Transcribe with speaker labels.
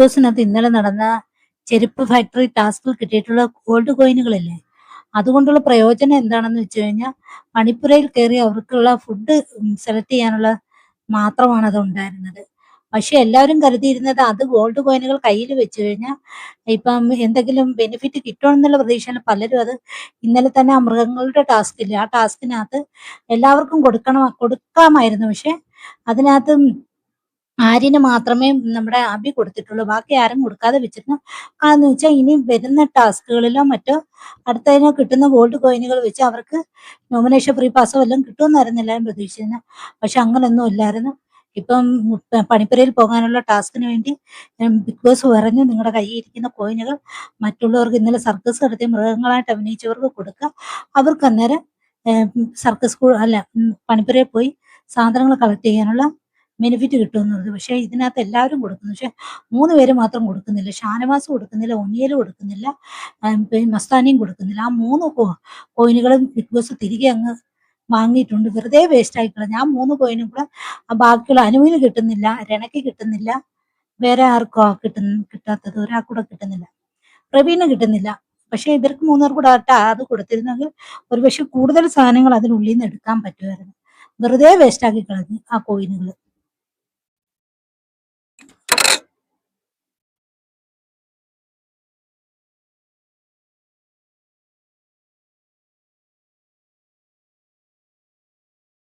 Speaker 1: ബോസിനകത്ത് ഇന്നലെ നടന്ന ചെരുപ്പ് ഫാക്ടറി ടാസ്കിൽ കിട്ടിയിട്ടുള്ള ഗോൾഡ് കോയിനുകളില്ലേ, അതുകൊണ്ടുള്ള പ്രയോജനം എന്താണെന്ന് വെച്ച് കഴിഞ്ഞാൽ മണിപ്പുരയിൽ കയറി അവർക്കുള്ള ഫുഡ് സെലക്ട് ചെയ്യാനുള്ള മാത്രമാണ് അത് ഉണ്ടായിരുന്നത്. പക്ഷെ എല്ലാവരും കരുതിയിരുന്നത് അത് ഗോൾഡ് കോയിനുകൾ കയ്യിൽ വെച്ച് കഴിഞ്ഞാൽ ഇപ്പം എന്തെങ്കിലും ബെനിഫിറ്റ് കിട്ടുമെന്നുള്ള പ്രതീക്ഷയിൽ പലരും അത് ഇന്നലെ തന്നെ ആ മൃഗങ്ങളുടെ ടാസ്ക് ഇല്ലേ, ആ ടാസ്കിനകത്ത് എല്ലാവർക്കും കൊടുക്കാമായിരുന്നു. പക്ഷെ അതിനകത്ത് ആര്യന് മാത്രമേ നമ്മുടെ അഭി കൊടുത്തിട്ടുള്ളൂ. ബാക്കി ആരും കൊടുക്കാതെ വെച്ചിരുന്നു. കാന്ന് വെച്ചാൽ ഇനി വരുന്ന ടാസ്കുകളിലോ മറ്റോ അടുത്തതിനോ കിട്ടുന്ന ഗോൾഡ് കോയിനുകൾ വെച്ച് അവർക്ക് നോമിനേഷൻ ഫ്രീ പാസോ വല്ലതും കിട്ടുമെന്നായിരുന്നു എല്ലാവരും പ്രതീക്ഷിച്ചിരുന്നത്. പക്ഷെ അങ്ങനൊന്നും ഇല്ലായിരുന്നു. ഇപ്പം പണിപ്പുരയിൽ പോകാനുള്ള ടാസ്കിന് വേണ്ടി ബിഗ് ബോസ് പറഞ്ഞു, നിങ്ങളുടെ കയ്യിൽ ഇരിക്കുന്ന കോയിനുകൾ മറ്റുള്ളവർക്ക് ഇന്നലെ സർക്കസ് നടത്തിയ മൃഗങ്ങളായിട്ട് അഭിനയിച്ചവർക്ക് കൊടുക്കുക. അവർക്ക് അന്നേരം സർക്കസ് അല്ല പണിപ്പുരയിൽ പോയി സാധനങ്ങൾ കളക്ട് ചെയ്യാനുള്ള ബെനിഫിറ്റ് കിട്ടുമെന്ന് പറഞ്ഞു. പക്ഷെ ഇതിനകത്ത് എല്ലാവരും കൊടുക്കുന്നു. പക്ഷെ 3 പേര് മാത്രം കൊടുക്കുന്നില്ല. ഷാനവാസ് കൊടുക്കുന്നില്ല, ഒനിയൽ കൊടുക്കുന്നില്ല, പിന്നെ മസ്താനിയും കൊടുക്കുന്നില്ല. ആ 3 കോയിനുകളും ബിഗ് ബോസ് തിരികെ അങ്ങ് വാങ്ങിയിട്ടുണ്ട്. വെറുതെ വേസ്റ്റ് ആയിക്കളഞ്ഞു. ആ 3 കോയിനും കൂടെ ബാക്കിയുള്ള അനുവിന് കിട്ടുന്നില്ല, രണയ്ക്ക് കിട്ടുന്നില്ല, വേറെ ആർക്കോ കിട്ടാത്തത് ഒരാൾക്കൂടെ കിട്ടുന്നില്ല, പ്രവീണ് കിട്ടുന്നില്ല. പക്ഷെ ഇവർക്ക് 3 പേർ കൂടെ അത് കൊടുത്തിരുന്നെങ്കിൽ ഒരുപക്ഷെ കൂടുതൽ സാധനങ്ങൾ അതിനുള്ളിൽ നിന്ന് എടുക്കാൻ പറ്റുമായിരുന്നു. വെറുതെ വേസ്റ്റ് ആക്കി കളഞ്ഞു ആ കോയിനുകൾ.